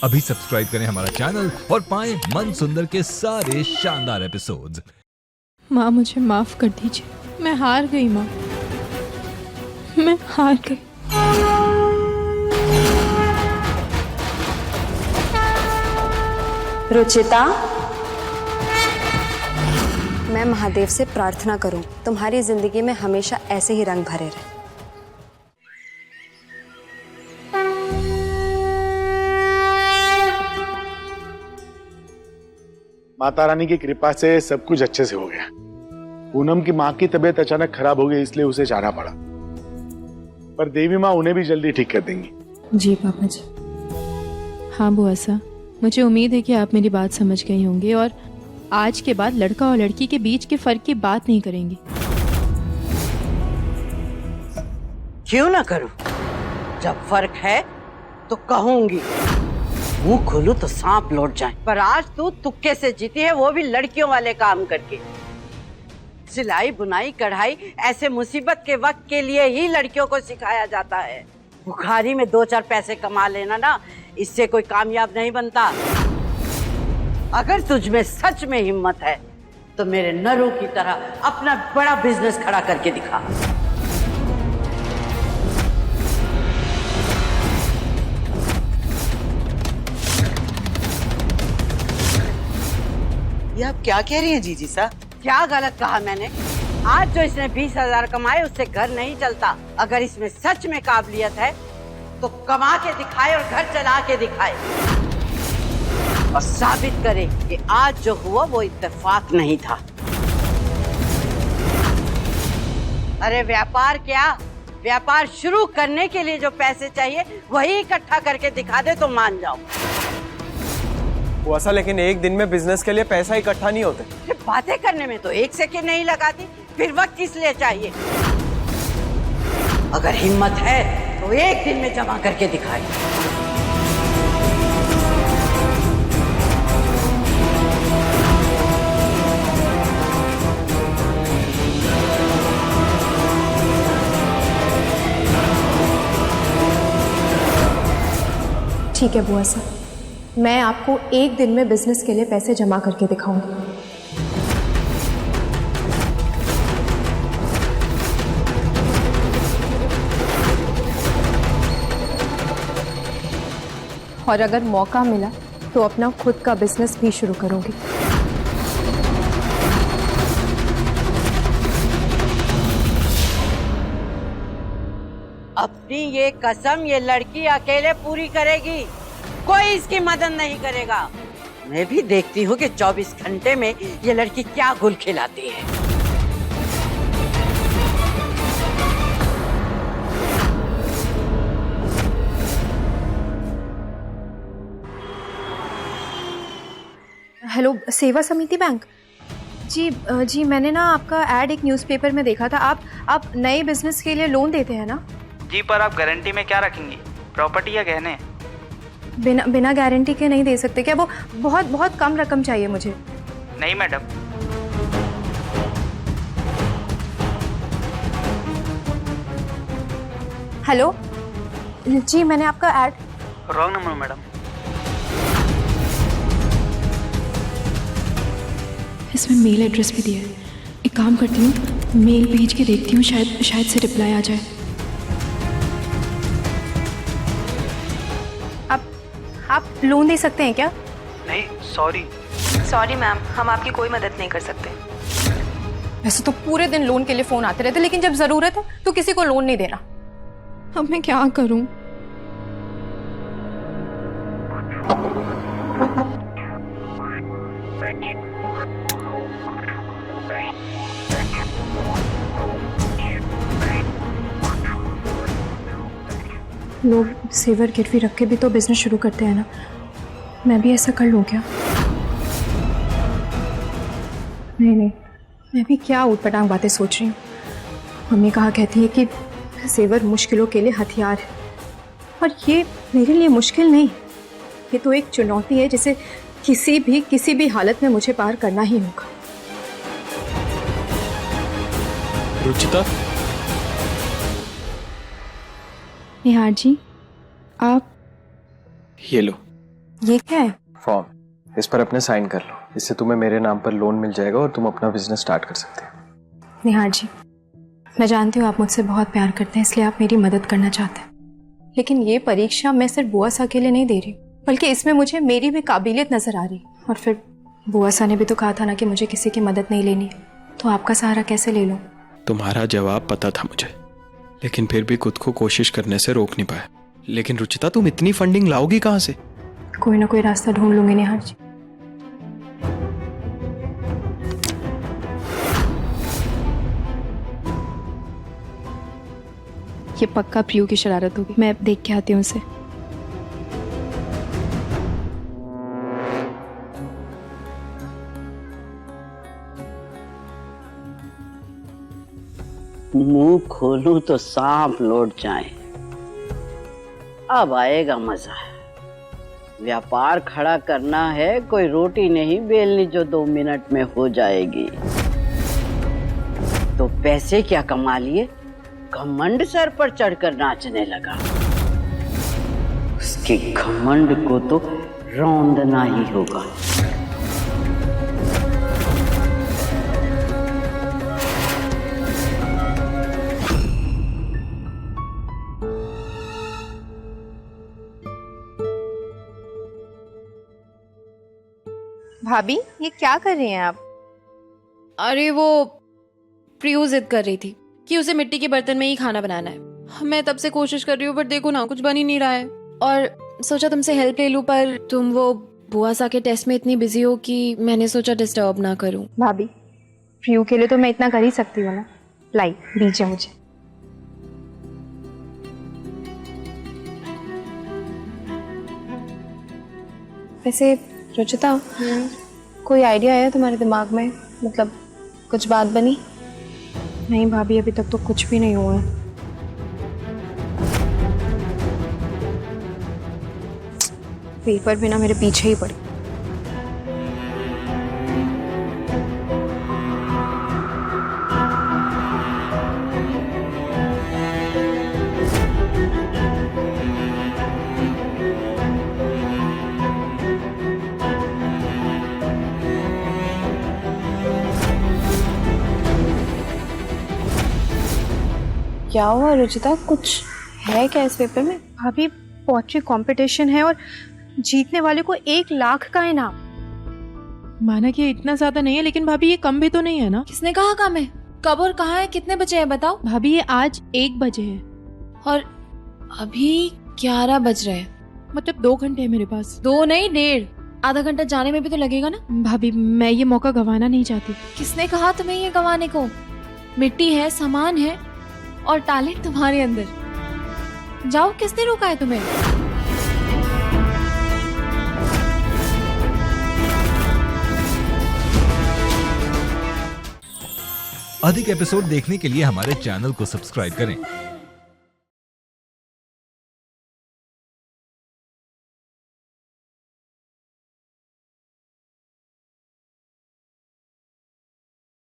अभी सब्सक्राइब करें हमारा चैनल और पाएं मन सुंदर के सारे शानदार एपिसोड्स। माँ मुझे माफ कर दीजिए, मैं हार गई माँ, मैं हार गई। रुचिता, मैं महादेव से प्रार्थना करूं तुम्हारी जिंदगी में हमेशा ऐसे ही रंग भरे रहे। माता रानी की कृपा से सब कुछ अच्छे से हो गया। पूनम की माँ की तबीयत अचानक खराब हो गई, इसलिए उसे जाना पड़ा, पर देवी माँ उन्हें भी जल्दी ठीक कर देंगी। जी पापा जी। हाँ बुआ सा, मुझे उम्मीद है कि आप मेरी बात समझ गई होंगे और आज के बाद लड़का और लड़की के बीच के फर्क की बात नहीं करेंगी। क्यों ना करूं? जब फर्क है तो कहूंगी, मुंह खोलूं तो सांप लौट जाए। पर आज तू तुक्के से जीती है, वो भी लड़कियों वाले काम करके। सिलाई बुनाई कढ़ाई ऐसे मुसीबत के वक्त के लिए ही लड़कियों को सिखाया जाता है। बुखारी में 2-4 पैसे कमा लेना ना, इससे कोई कामयाब नहीं बनता। अगर तुझ में सच में हिम्मत है तो मेरे नरों की तरह अपना बड़ा बिजनेस खड़ा करके दिखा। ये आप क्या कह रही हैं जीजी सा? क्या गलत कहा मैंने? आज जो इसने 20,000 कमाए उससे घर नहीं चलता। अगर इसमें सच में काबिलियत है तो कमा के दिखाए और घर चला के दिखाए और साबित करे कि आज जो हुआ वो इत्तेफाक नहीं था। अरे व्यापार क्या, व्यापार शुरू करने के लिए जो पैसे चाहिए वही इकट्ठा करके दिखा दे तो मान जाओ। वो ऐसा, लेकिन एक दिन में बिजनेस के लिए पैसा इकट्ठा नहीं होते। बातें करने में तो 1 सेकंड नहीं लगाती, फिर वक्त किस लिए चाहिए? अगर हिम्मत है तो एक दिन में जमा करके दिखाए। ठीक है बुआ साहब, मैं आपको एक दिन में बिजनेस के लिए पैसे जमा करके दिखाऊंगी। और अगर मौका मिला तो अपना खुद का बिजनेस भी शुरू करूंगी। अपनी ये कसम ये लड़की अकेले पूरी करेगी, कोई इसकी मदद नहीं करेगा। मैं भी देखती हूँ कि 24 घंटे में ये लड़की क्या गुल खिलाती है। हेलो, सेवा समिति बैंक। जी मैंने ना आपका ऐड एक न्यूज़पेपर में देखा था। आप नए बिजनेस के लिए लोन देते हैं ना? जी, पर आप गारंटी में क्या रखेंगी, प्रॉपर्टी या गहने? बिना गारंटी के नहीं दे सकते क्या? वो बहुत कम रकम चाहिए मुझे। नहीं मैडम। हेलो जी, मैंने आपका ऐड। Wrong number madam. इसमें मेल एड्रेस भी दिया है। एक काम करती हूँ, मेल भेज के देखती हूँ, शायद से रिप्लाई आ जाए। आप लोन दे सकते हैं क्या? नहीं, सॉरी मैम, हम आपकी कोई मदद नहीं कर सकते। वैसे तो पूरे दिन लोन के लिए फोन आते रहते, लेकिन जब जरूरत है तो किसी को लोन नहीं देना। अब मैं क्या करूँ? लोग सेवर गिरवी रख के भी तो बिजनेस शुरू करते हैं ना, मैं भी ऐसा कर लूँ क्या? नहीं, मैं भी क्या ऊटपटांग बातें सोच रही हूँ। मम्मी कहा कहती है कि सेवर मुश्किलों के लिए हथियार है, और ये मेरे लिए मुश्किल नहीं, ये तो एक चुनौती है जिसे किसी भी हालत में मुझे पार करना ही होगा। रुचिता, निहार जी, आप ये लो, ये क्या है? फॉर्म, इस पर अपने साइन कर लो। इससे तुम्हें मेरे नाम पर लोन मिल जाएगा और तुम अपना बिजनेस स्टार्ट कर सकते हो। निहार जी, मैं जानती हूँ आप मुझसे बहुत प्यार करते हैं, इसलिए आप मेरी मदद करना चाहते हैं, लेकिन ये परीक्षा मैं सिर्फ बुआ सा के लिए नहीं दे रही, बल्कि इसमें मुझे मेरी भी काबिलियत नजर आ रही। और फिर बुआ सा ने भी तो कहा था ना कि मुझे किसी की मदद नहीं लेनी, तो आपका सहारा कैसे ले लूं? तुम्हारा जवाब पता था मुझे, लेकिन फिर भी खुद को कोशिश करने से रोक नहीं पाया। लेकिन रुचिता, तुम इतनी फंडिंग लाओगी कहाँ से? कोई ना कोई रास्ता ढूंढ लूंगी निहार जी। ये पक्का प्रियू की शरारत होगी, मैं देख के आती हूँ उसे। मुंह खोलूं तो सांप लौट जाए। अब आएगा मजा। व्यापार खड़ा करना है, कोई रोटी नहीं बेलनी जो 2 मिनट में हो जाएगी। तो पैसे क्या कमा लिए, घमंड सर पर चढ़कर नाचने लगा। उसके घमंड को तो रौंदना ही होगा। भाभी, ये क्या कर रही हैं आप? अरे वो प्रियू जिद कर रही थी कि उसे मिट्टी के बर्तन में ही खाना बनाना है। मैं तब से कोशिश कर रही हूँ, बट देखो ना, कुछ बन ही नहीं रहा है। और सोचा तुमसे हेल्प ले लूँ, पर तुम वो बुआ सा के टेस्ट में इतनी बिजी हो कि मैंने सोचा डिस्टर्ब ना करूँ। भाभी, प्रियू के लिए तो मैं इतना कर ही सकती हूँ ना। लाई, दीजिए मुझे। वैसे रुचिता, कोई आइडिया है तुम्हारे दिमाग में? मतलब कुछ बात बनी? नहीं भाभी, अभी तक तो कुछ भी नहीं हुआ है। पेपर भी ना मेरे पीछे ही पड़े। क्या हुआ रुचिता, कुछ है क्या इस पेपर में? भाभी, पोएट्री कंपटीशन है और जीतने वाले को 1 लाख का इनाम। माना कि इतना ज्यादा नहीं है, लेकिन भाभी ये कम भी तो नहीं है ना? किसने कहा कम है? कब और कहाँ है? कितने बजे है बताओ? भाभी ये आज 1 बजे है और अभी 11 बज रहे हैं। मतलब 2 घंटे है मेरे पास। 2 नहीं, 1.5 आधा घंटा जाने में भी तो लगेगा ना। भाभी मैं ये मौका गंवाना नहीं चाहती। किसने कहा तुम्हें ये गंवाने को? मिट्टी है, सामान है और टैलेंट तुम्हारे अंदर। जाओ, किसने रोका है तुम्हें? अधिक एपिसोड देखने के लिए हमारे चैनल को सब्सक्राइब करें